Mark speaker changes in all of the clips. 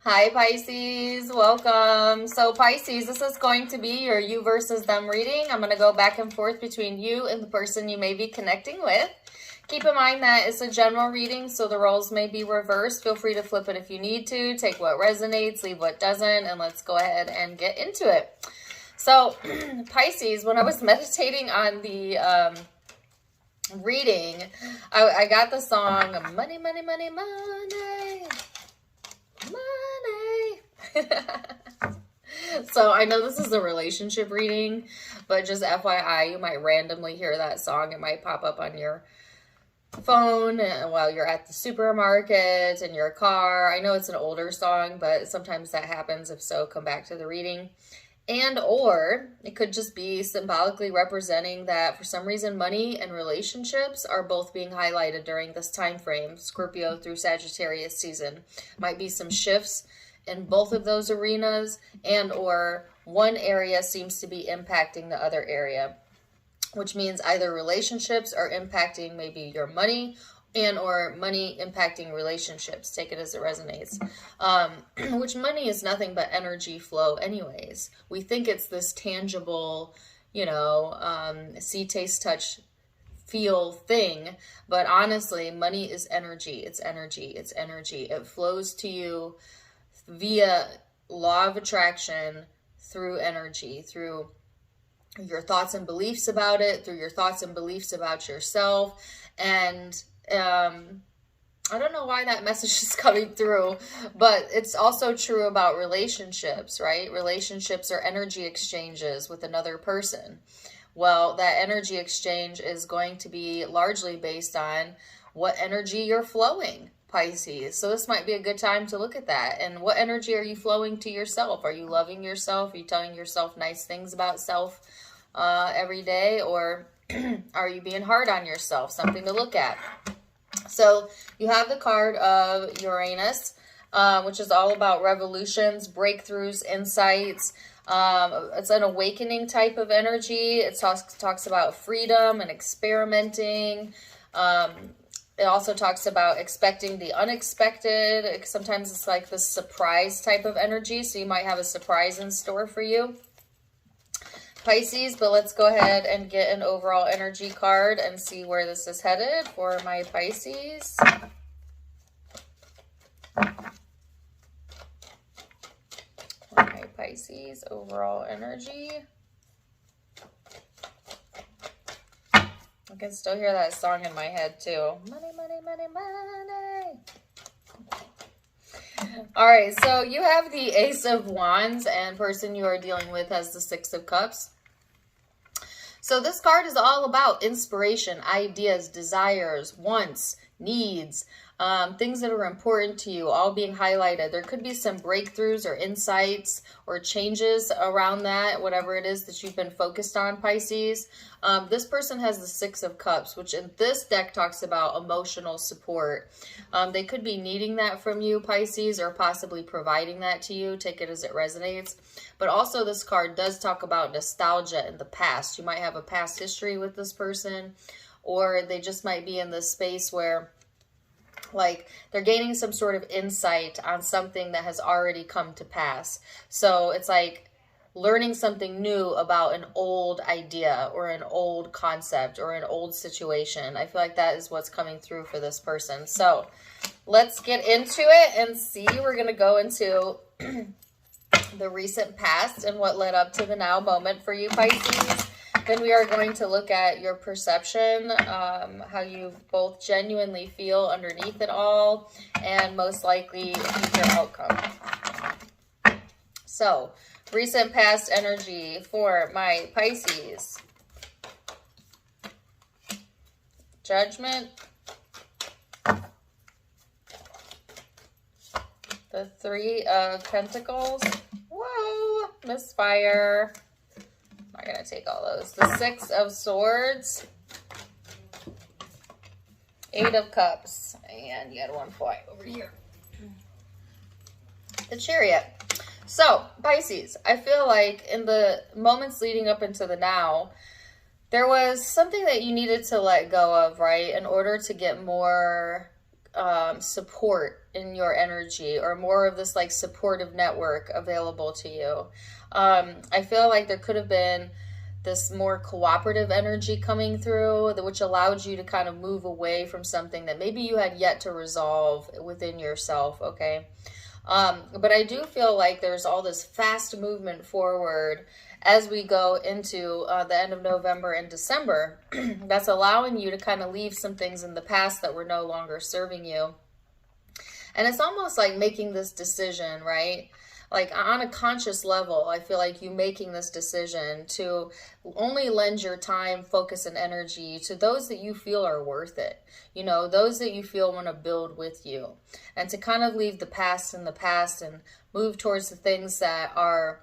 Speaker 1: Hi Pisces, welcome. So Pisces, this is going to be your you versus them reading. I'm going to go back and forth between you and the person you may be connecting with. Keep in mind that it's a general reading, so the roles may be reversed. Feel free to flip it if you need to. Take what resonates, leave what doesn't, and let's go ahead and get into it. So Pisces, when I was meditating on the reading, I got the song Money, Money, Money, Money. Money. So I know this is a relationship reading, but just FYI, you might randomly hear that song. It might pop up on your phone while you're at the supermarket, in your car. I know it's an older song, but sometimes that happens. If so, come back to the reading. And or it could just be symbolically representing that for some reason money and relationships are both being highlighted during this time frame, Scorpio through Sagittarius season. Might be some shifts in both of those arenas, and or one area seems to be impacting the other area, which means either relationships are impacting maybe your money, and or money impacting relationships. Take it as it resonates. Which money is nothing but energy flow anyways. We think it's this tangible, see, taste, touch, feel thing. But honestly, money is energy. It's energy. It's energy. It flows to you via law of attraction, through energy, through your thoughts and beliefs about it, through your thoughts and beliefs about yourself. And I don't know why that message is coming through, but it's also true about relationships, right? Relationships are energy exchanges with another person. Well, that energy exchange is going to be largely based on what energy you're flowing, Pisces. So this might be a good time to look at that. And what energy are you flowing to yourself? Are you loving yourself? Are you telling yourself nice things about self every day? Or are you being hard on yourself? Something to look at. So you have the card of Uranus, which is all about revolutions, breakthroughs, insights. It's an awakening type of energy. It talks about freedom and experimenting. It also talks about expecting the unexpected. Sometimes it's like this surprise type of energy. So you might have a surprise in store for you, Pisces. But let's go ahead and get an overall energy card and see where this is headed for my Pisces. My Pisces overall energy. I can still hear that song in my head too. Money, money, money, money. All right, so you have the Ace of Wands, and person you are dealing with has the Six of Cups. So this card is all about inspiration, ideas, desires, wants, needs, things that are important to you, all being highlighted. There could be some breakthroughs or insights or changes around that, whatever it is that you've been focused on, Pisces. This person has the Six of Cups, which in this deck talks about emotional support. They could be needing that from you, Pisces, or possibly providing that to you. Take it as it resonates. But also this card does talk about nostalgia in the past. You might have a past history with this person, or they just might be in this space where like they're gaining some sort of insight on something that has already come to pass. So it's like learning something new about an old idea or an old concept or an old situation. I feel like that is what's coming through for this person. So let's get into it and see. We're going to go into the recent past and what led up to the now moment for you, Pisces. Then we are going to look at your perception, how you both genuinely feel underneath it all, and most likely future outcome. So, recent past energy for my Pisces. Judgment. The Three of Pentacles. Whoa, misfire. I'm not going to take all those. The Six of Swords. Eight of Cups. And you had one fly over here. The Chariot. So, Pisces, I feel like in the moments leading up into the now, there was something that you needed to let go of, right? In order to get more support in your energy, or more of this like supportive network available to you. I feel like there could have been this more cooperative energy coming through, which allowed you to kind of move away from something that maybe you had yet to resolve within yourself, okay? But I do feel like there's all this fast movement forward as we go into the end of November and December. That's allowing you to kind of leave some things in the past that were no longer serving you. And it's almost like making this decision, right? Like on a conscious level, I feel like you making this decision to only lend your time, focus, and energy to those that you feel are worth it. You know, those that you feel want to build with you. And to kind of leave the past in the past and move towards the things that are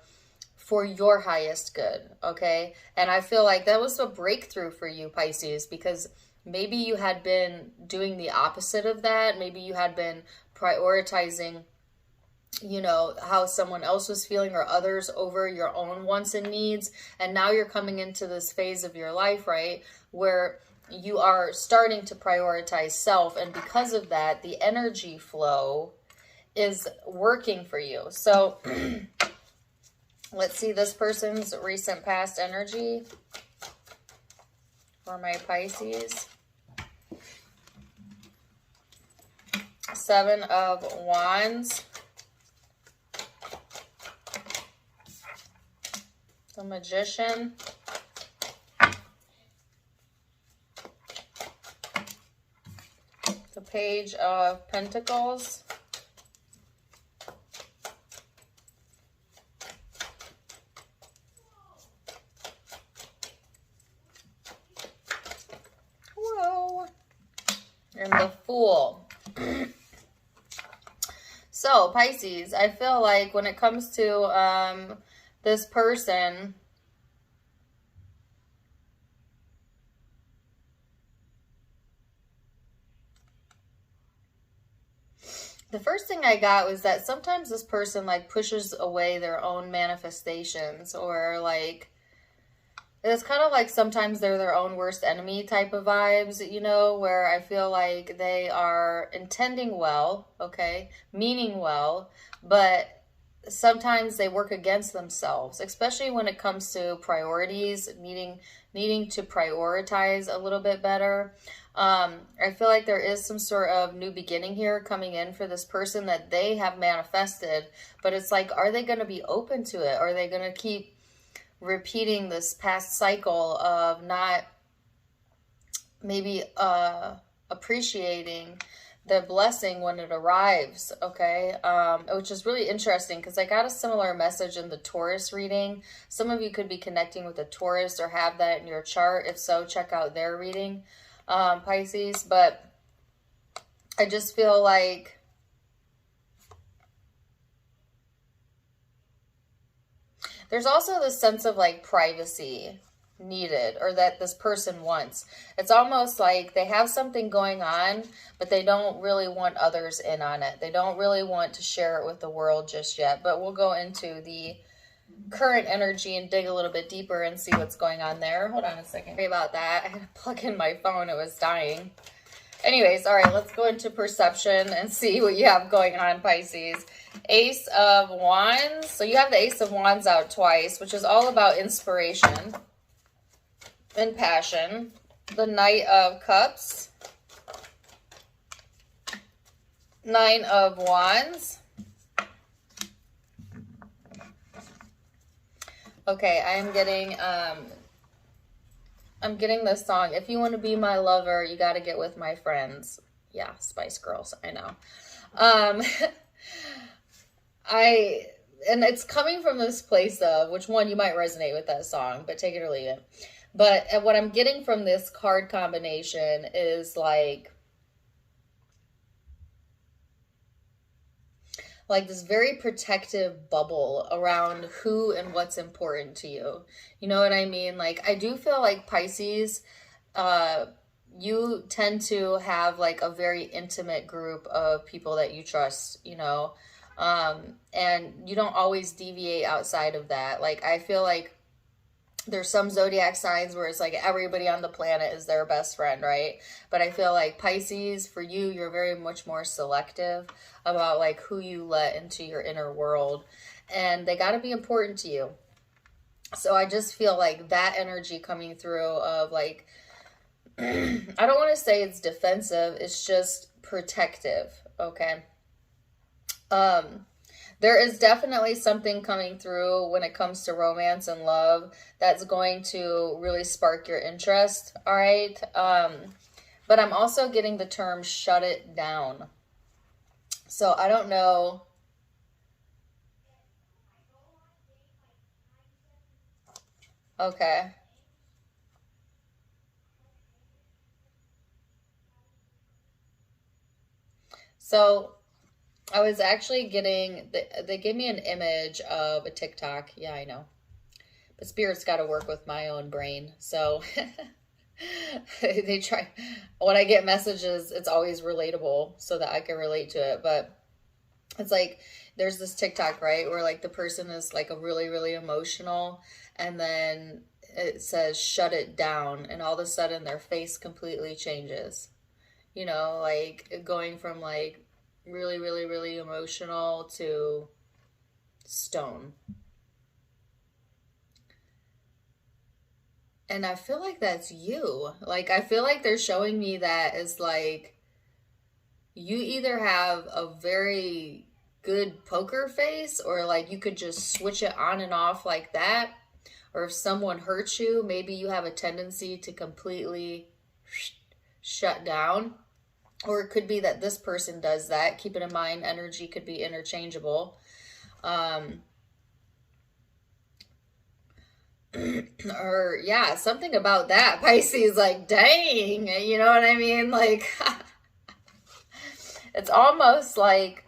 Speaker 1: for your highest good, okay? And I feel like that was a breakthrough for you, Pisces, because maybe you had been doing the opposite of that. Maybe you had been prioritizing, you know, how someone else was feeling or others over your own wants and needs. And now you're coming into this phase of your life, right, where you are starting to prioritize self. And because of that, the energy flow is working for you. So let's see this person's recent past energy for my Pisces. 7 of Wands. The Magician. The Page of Pentacles. Whoa. And the Fool. So, Pisces, I feel like when it comes to this person, the first thing I got was that sometimes this person like pushes away their own manifestations, or like it's kind of like sometimes they're their own worst enemy type of vibes, you know, where I feel like they are intending well, okay, meaning well, but sometimes they work against themselves, especially when it comes to priorities, needing to prioritize a little bit better. I feel like there is some sort of new beginning here coming in for this person that they have manifested, but it's like, are they going to be open to it? Are they going to keep repeating this past cycle of not maybe appreciating the blessing when it arrives, okay? Which is really interesting because I got a similar message in the Taurus reading. Some of you could be connecting with a Taurus or have that in your chart. If so, check out their reading, Pisces. But I just feel like there's also this sense of like privacy needed, or that this person wants. It's almost like they have something going on, but they don't really want others in on it. They don't really want to share it with the world just yet. But we'll go into the current energy and dig a little bit deeper and see what's going on there. Hold on a second. Sorry about that. I had to plug in my phone. It was dying. Anyways, all right, let's go into perception and see what you have going on, Pisces. Ace of Wands. So you have the Ace of Wands out twice, which is all about inspiration and passion. The Knight of Cups. 9 of Wands. Okay, I'm getting this song. If you want to be my lover, you got to get with my friends. Yeah, Spice Girls, I know. And it's coming from this place of, which one, you might resonate with that song, but take it or leave it. But what I'm getting from this card combination is like this very protective bubble around who and what's important to you. You know what I mean? Like, I do feel like Pisces, you tend to have like a very intimate group of people that you trust, you know, and you don't always deviate outside of that. Like, I feel like There's some zodiac signs where it's like everybody on the planet is their best friend, right? But I feel like Pisces, for you, you're very much more selective about like who you let into your inner world. And they got to be important to you. So I just feel like that energy coming through of like, I don't want to say it's defensive, it's just protective, okay? There is definitely something coming through when it comes to romance and love that's going to really spark your interest, all right? But I'm also getting the term shut it down. So I don't know. Okay. So I was actually getting, they gave me an image of a TikTok. Yeah, I know. But Spirit's got to work with my own brain. So they try, when I get messages, it's always relatable so that I can relate to it. But it's like, there's this TikTok, right? Where like the person is like a really, really emotional, and then it says, shut it down. And all of a sudden their face completely changes. You know, like going from like really, really, really emotional to stone. And I feel like that's you. Like, I feel like they're showing me that as like, you either have a very good poker face, or like you could just switch it on and off like that. Or if someone hurts you, maybe you have a tendency to completely shut down. Or it could be that this person does that. Keep it in mind, energy could be interchangeable. Or yeah, something about that. Pisces, like, dang, you know what I mean? Like, it's almost like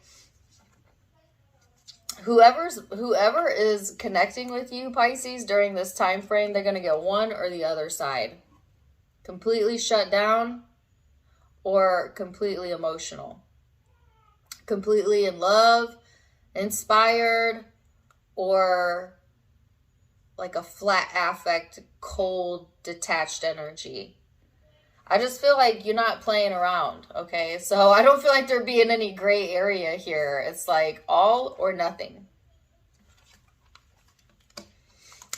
Speaker 1: whoever is connecting with you, Pisces, during this time frame, they're going to get one or the other side. Completely shut down or completely emotional. Completely in love, inspired, or like a flat affect, cold, detached energy. I just feel like you're not playing around, okay? So I don't feel like there being any gray area here. It's like all or nothing.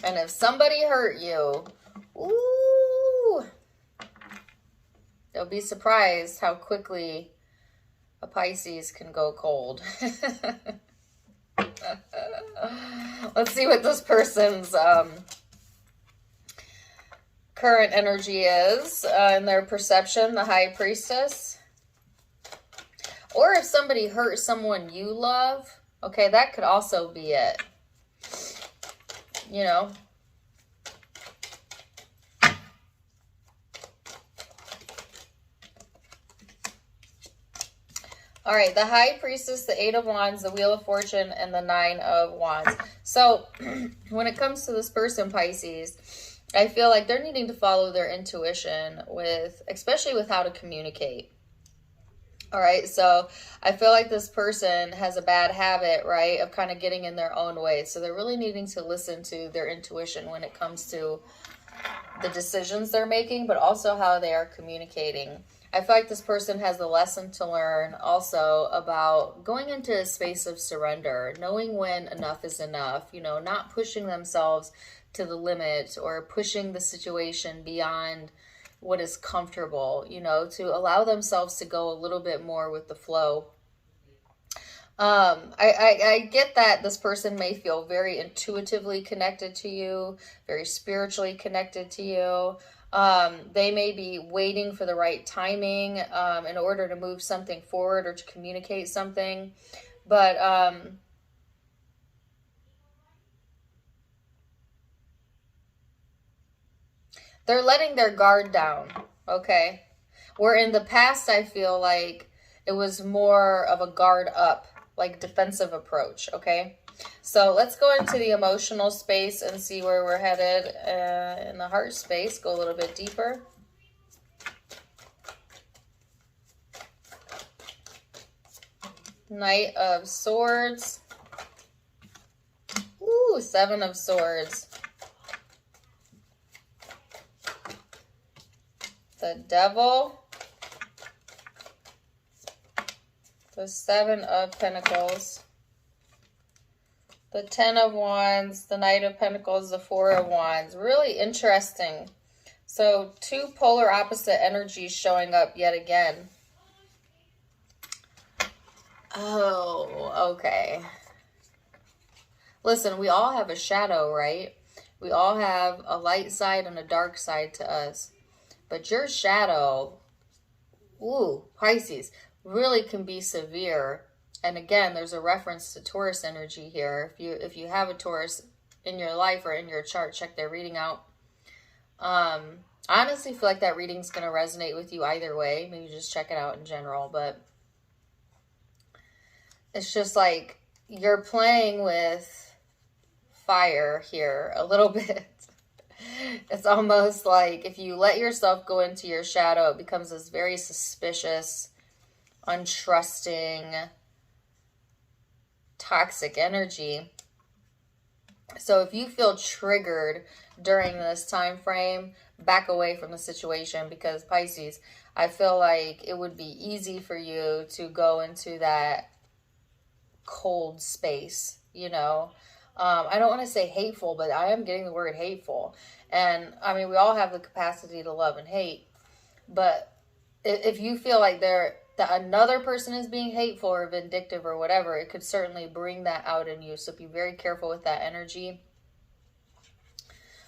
Speaker 1: And if somebody hurt you, ooh, they'll be surprised how quickly a Pisces can go cold. Let's see what this person's current energy is in their perception, the High Priestess. Or if somebody hurt someone you love, okay, that could also be it. You know. All right, the High Priestess, the Eight of Wands, the Wheel of Fortune, and the Nine of Wands. So when it comes to this person, Pisces, I feel like they're needing to follow their intuition with, especially with how to communicate. All right, so I feel like this person has a bad habit, right, of kind of getting in their own way. So they're really needing to listen to their intuition when it comes to the decisions they're making, but also how they are communicating. I feel like this person has a lesson to learn also about going into a space of surrender, knowing when enough is enough, you know, not pushing themselves to the limit or pushing the situation beyond what is comfortable, you know, to allow themselves to go a little bit more with the flow. I get that this person may feel very intuitively connected to you, very spiritually connected to you. They may be waiting for the right timing in order to move something forward or to communicate something. But they're letting their guard down, okay? Where in the past, I feel like it was more of a guard up, like defensive approach, okay? So let's go into the emotional space and see where we're headed in the heart space. Go a little bit deeper. Knight of Swords. Ooh, Seven of Swords. the Devil, the Seven of Pentacles, the Ten of Wands, the Knight of Pentacles, the Four of Wands. Really interesting. So two polar opposite energies showing up yet again. Oh, okay. Listen, we all have a shadow, right? We all have a light side and a dark side to us. But your shadow, ooh, Pisces, really can be severe. And again, there's a reference to Taurus energy here. If you have a Taurus in your life or in your chart, check their reading out. I honestly feel like that reading's going to resonate with you either way. Maybe just check it out in general. But it's just like you're playing with fire here a little bit. It's almost like if you let yourself go into your shadow, it becomes this very suspicious, untrusting, toxic energy. So if you feel triggered during this time frame, back away from the situation, because Pisces, I feel like it would be easy for you to go into that cold space, you know. I don't want to say hateful, but I am getting the word hateful. And I mean, we all have the capacity to love and hate, but if you feel like that another person is being hateful or vindictive or whatever, it could certainly bring that out in you. So be very careful with that energy.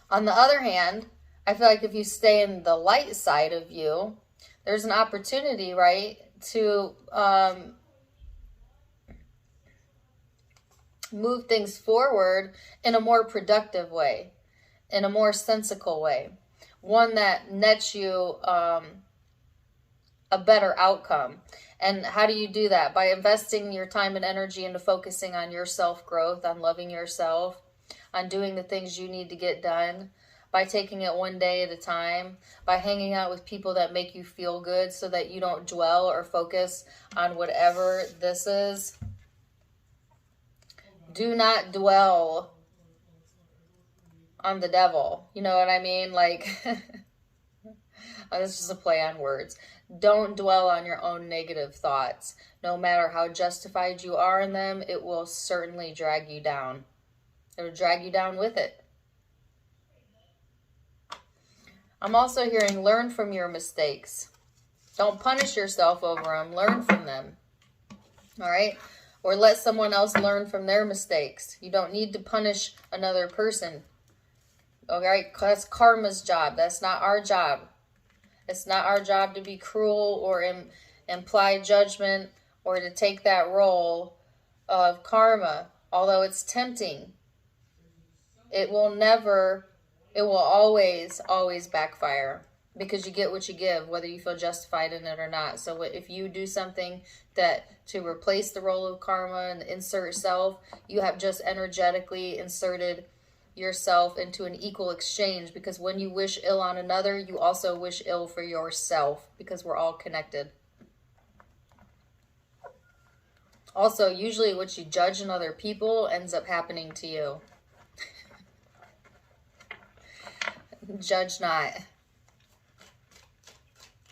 Speaker 1: On the other hand, I feel like if you stay in the light side of you, there's an opportunity, right, to move things forward in a more productive way, in a more sensical way, one that nets you a better outcome. And how do you do that? By investing your time and energy into focusing on your self-growth, on loving yourself, on doing the things you need to get done, by taking it one day at a time, by hanging out with people that make you feel good so that you don't dwell or focus on whatever this is. Do not dwell on the devil. You know what I mean? Like, this is just a play on words. Don't dwell on your own negative thoughts. No matter how justified you are in them, it will certainly drag you down. It will drag you down with it. I'm also hearing learn from your mistakes. Don't punish yourself over them. Learn from them. All right? Or let someone else learn from their mistakes. You don't need to punish another person. All right? That's karma's job. That's not our job. It's not our job to be cruel or imply judgment or to take that role of karma. Although it's tempting, it will always backfire, because you get what you give, whether you feel justified in it or not. So if you do something to replace the role of karma and insert self, you have just energetically inserted yourself into an equal exchange, because when you wish ill on another, you also wish ill for yourself, because we're all connected. Also, usually what you judge in other people ends up happening to you. Judge not,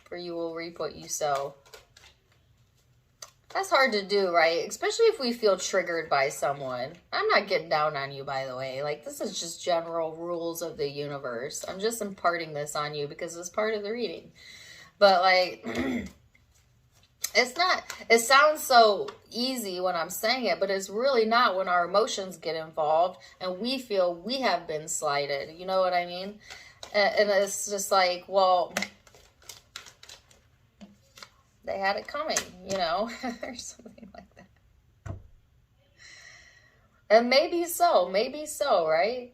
Speaker 1: for you will reap what you sow. That's hard to do, right? Especially if we feel triggered by someone. I'm not getting down on you, by the way. Like, this is just general rules of the universe. I'm just imparting this on you because it's part of the reading. But, like, it sounds so easy when I'm saying it, but it's really not when our emotions get involved and we feel we have been slighted. You know what I mean? And it's just like, well, they had it coming, you know, or something like that. And maybe so, right?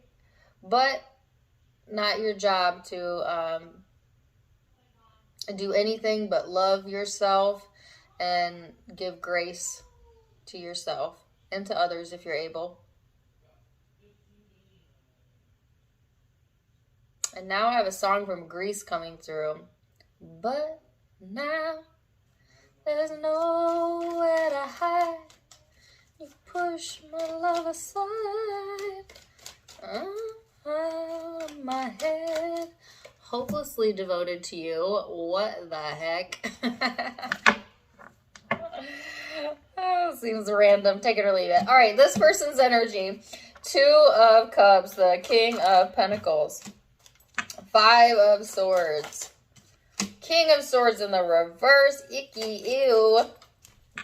Speaker 1: But not your job to do anything but love yourself and give grace to yourself and to others if you're able. And now I have a song from Greece coming through. But now there's nowhere to hide. You push my love aside. Out of my head, hopelessly devoted to you. What the heck? Oh, seems random. Take it or leave it. All right, this person's energy. 2 of Cups, the King of Pentacles. 5 of Swords. King of Swords in the reverse. Icky, ew.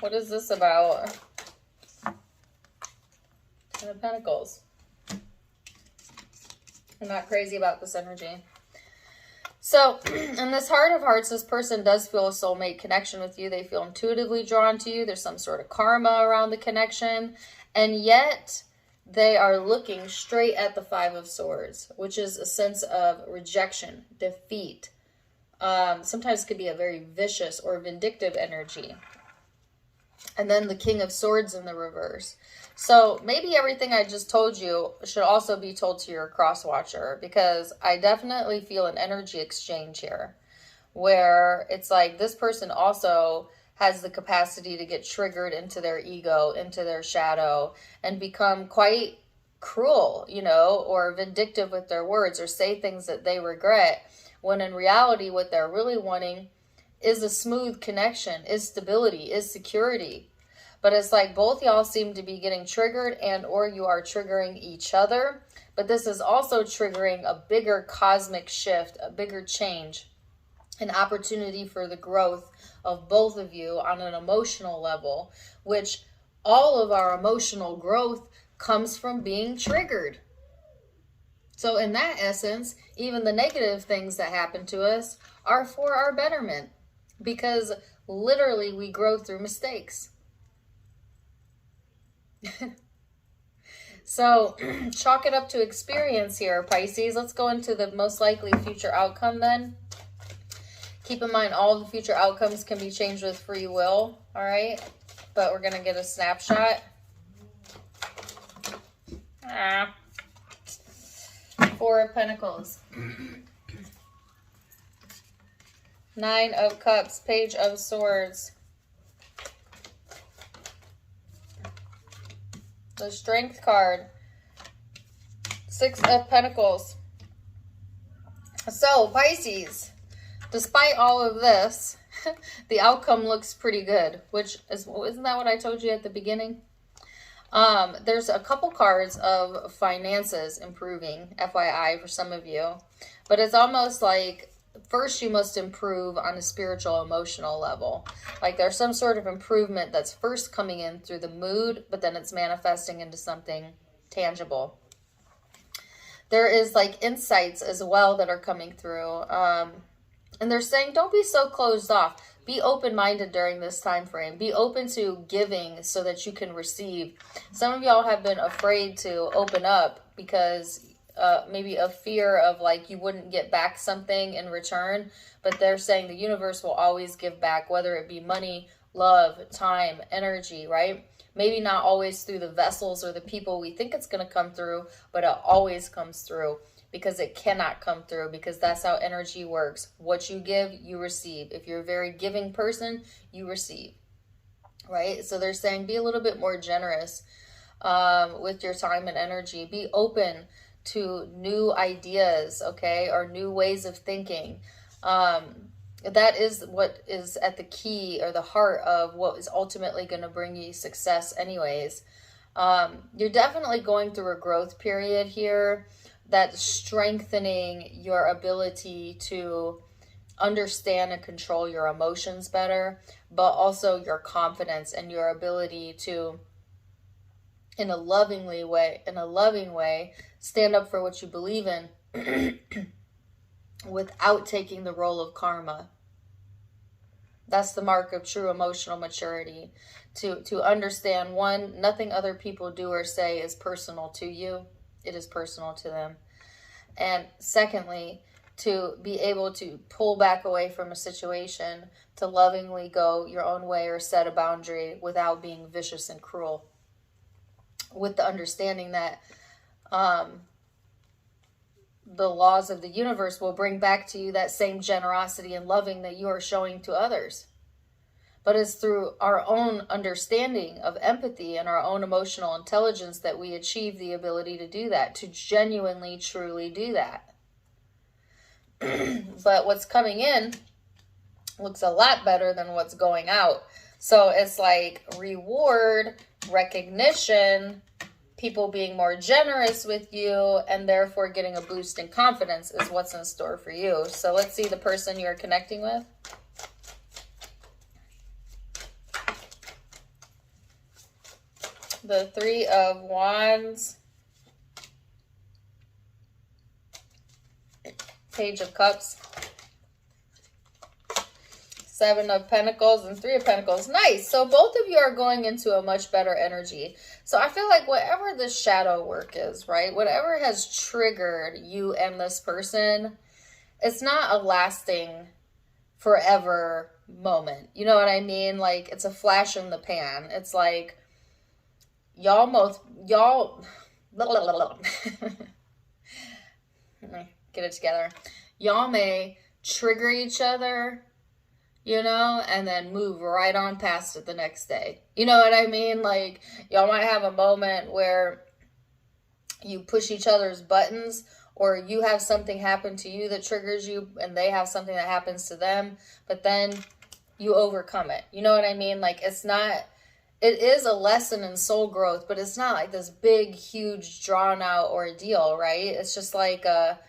Speaker 1: What is this about? 10 of Pentacles. I'm not crazy about this energy. So, in this Heart of Hearts, this person does feel a soulmate connection with you. They feel intuitively drawn to you. There's some sort of karma around the connection. And yet, they are looking straight at the 5 of Swords, which is a sense of rejection, defeat. Sometimes it could be a very vicious or vindictive energy. And then the King of Swords in the reverse. So maybe everything I just told you should also be told to your cross watcher, because I definitely feel an energy exchange here where it's like this person also has the capacity to get triggered into their ego, into their shadow, and become quite cruel, you know, or vindictive with their words, or say things that they regret, when in reality what they're really wanting is a smooth connection, is stability, is security. But it's like both y'all seem to be getting triggered, and or you are triggering each other. But this is also triggering a bigger cosmic shift, a bigger change, an opportunity for the growth of both of you on an emotional level, which all of our emotional growth comes from being triggered. So in that essence, even the negative things that happen to us are for our betterment, because literally we grow through mistakes. So chalk it up to experience here, Pisces. Let's go into the most likely future outcome then. Keep in mind, all the future outcomes can be changed with free will, all right? But we're going to get a snapshot. 4 of Pentacles. 9 of Cups, Page of Swords. The Strength card. 6 of Pentacles. So, Pisces, despite all of this, the outcome looks pretty good, which is, isn't that what I told you at the beginning? There's a couple cards of finances improving, FYI, for some of you. But it's almost like first you must improve on a spiritual, emotional level. Like there's some sort of improvement that's first coming in through the mood, but then it's manifesting into something tangible. There is like insights as well that are coming through. And they're saying, don't be so closed off. Be open-minded during this time frame. Be open to giving so that you can receive. Some of y'all have been afraid to open up because maybe a fear of like you wouldn't get back something in return. But they're saying the universe will always give back, whether it be money, love, time, energy, right? Maybe not always through the vessels or the people we think it's going to come through, but it always comes through. Because it cannot come through, because that's how energy works. What you give, you receive. If you're a very giving person, you receive, right? So they're saying be a little bit more generous with your time and energy. Be open to new ideas, okay, or new ways of thinking. That is what is at the key or the heart of what is ultimately going to bring you success anyways. You're definitely going through a growth period here that's strengthening your ability to understand and control your emotions better, but also your confidence and your ability to, in a loving way, stand up for what you believe in without taking the role of karma. That's the mark of true emotional maturity. To understand, one, nothing other people do or say is personal to you. It is personal to them. And secondly, to be able to pull back away from a situation, to lovingly go your own way or set a boundary without being vicious and cruel. With the understanding that the laws of the universe will bring back to you that same generosity and loving that you are showing to others. But it's through our own understanding of empathy and our own emotional intelligence that we achieve the ability to do that, to genuinely, truly do that. But what's coming in looks a lot better than what's going out. So it's like reward, recognition, people being more generous with you, and therefore getting a boost in confidence is what's in store for you. So let's see the person you're connecting with. The Three of Wands, Page of Cups, Seven of Pentacles, and Three of Pentacles. Nice. So both of you are going into a much better energy. So I feel like whatever this shadow work is, right? Whatever has triggered you and this person, it's not a lasting forever moment. You know what I mean? Like, it's a flash in the pan. It's like y'all get it together. Y'all may trigger each other, you know, and then move right on past it the next day. You know what I mean? Like, y'all might have a moment where you push each other's buttons, or you have something happen to you that triggers you, and they have something that happens to them, but then you overcome it. You know what I mean? Like, it's not, it is a lesson in soul growth, but it's not like this big, huge, drawn out ordeal, right? It's just like a,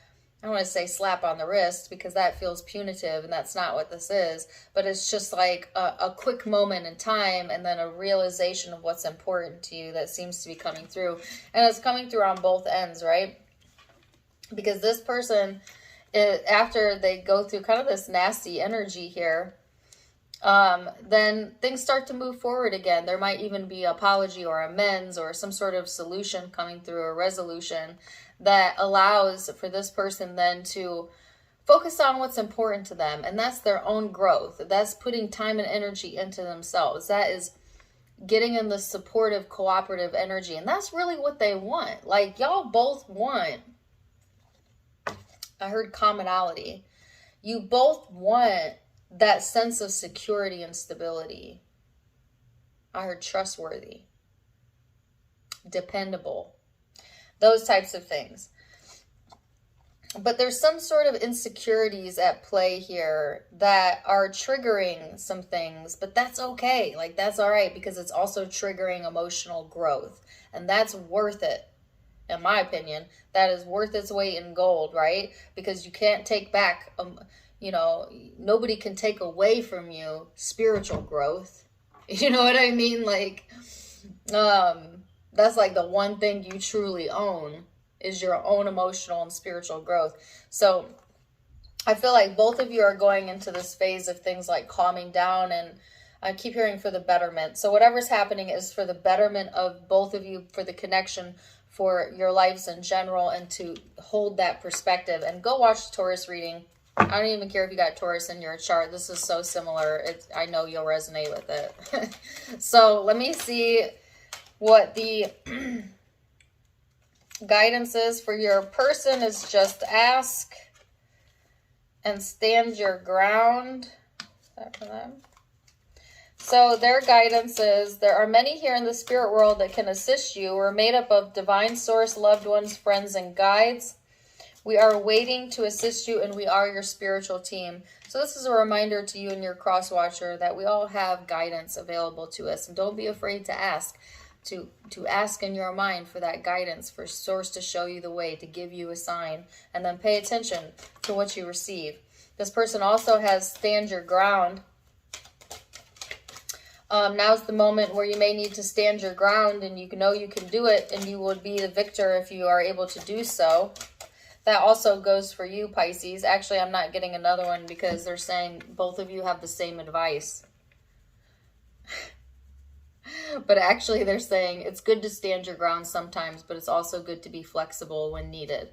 Speaker 1: I don't want to say slap on the wrist, because that feels punitive, and that's not what this is. But it's just like a quick moment in time, and then a realization of what's important to you that seems to be coming through. And it's coming through on both ends, right? Because this person, after they go through kind of this nasty energy here, then things start to move forward again. There might even be apology or amends or some sort of solution coming through, a resolution that allows for this person then to focus on what's important to them. And that's their own growth. That's putting time and energy into themselves. That is getting in the supportive, cooperative energy. And that's really what they want. Like, y'all both want, I heard commonality. You both want that sense of security and stability. I heard trustworthy, dependable, those types of things. But there's some sort of insecurities at play here that are triggering some things, but that's okay. Like, that's all right, because it's also triggering emotional growth, and that's worth it. In my opinion, that is worth its weight in gold, right? Because you can't take back, you know, nobody can take away from you spiritual growth. You know what I mean? Like, that's like the one thing you truly own, is your own emotional and spiritual growth. So I feel like both of you are going into this phase of things like calming down, and I keep hearing for the betterment. So whatever's happening is for the betterment of both of you, for the connection, for your lives in general, and to hold that perspective. And go watch the Taurus reading. I don't even care if you got Taurus in your chart. This is so similar. I know you'll resonate with it. So let me see what the guidance is for your person. Is just ask and stand your ground. Is that for them? So their guidance is, there are many here in the spirit world that can assist you. We're made up of divine source, loved ones, friends, and guides. We are waiting to assist you, and we are your spiritual team. So this is a reminder to you and your cross watcher that we all have guidance available to us. And don't be afraid to ask. To ask in your mind for that guidance, for source to show you the way, to give you a sign. And then pay attention to what you receive. This person also has stand your ground. Now's the moment where you may need to stand your ground, and you know you can do it, and you will be the victor if you are able to do so. That also goes for you, Pisces. Actually, I'm not getting another one because they're saying both of you have the same advice. But actually, they're saying it's good to stand your ground sometimes, but it's also good to be flexible when needed.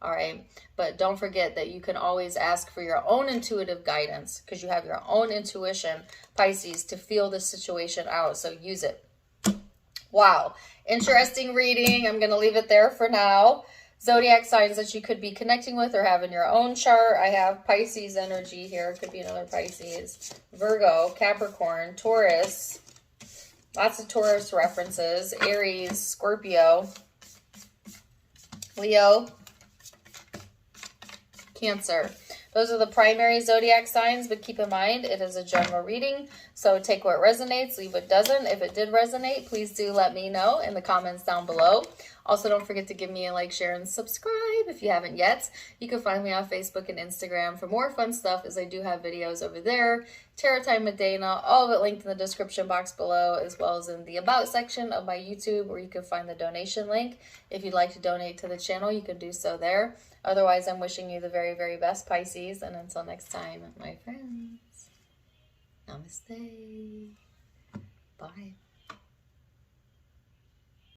Speaker 1: All right. But don't forget that you can always ask for your own intuitive guidance, because you have your own intuition, Pisces, to feel the situation out. So use it. Wow. Interesting reading. I'm going to leave it there for now. Zodiac signs that you could be connecting with or have in your own chart. I have Pisces energy here. Could be another Pisces. Virgo, Capricorn, Taurus. Lots of Taurus references. Aries, Scorpio, Leo, Cancer. Those are the primary zodiac signs, but keep in mind it is a general reading, so take what resonates, leave what doesn't. If it did resonate, please do let me know in the comments down below. Also, don't forget to give me a like, share, and subscribe if you haven't yet. You can find me on Facebook and Instagram for more fun stuff, as I do have videos over there. Tarot Time with Dana, all of it linked in the description box below, as well as in the About section of my YouTube, where you can find the donation link. If you'd like to donate to the channel, you can do so there. Otherwise, I'm wishing you the very, very best, Pisces. And until next time, my friends, namaste. Bye.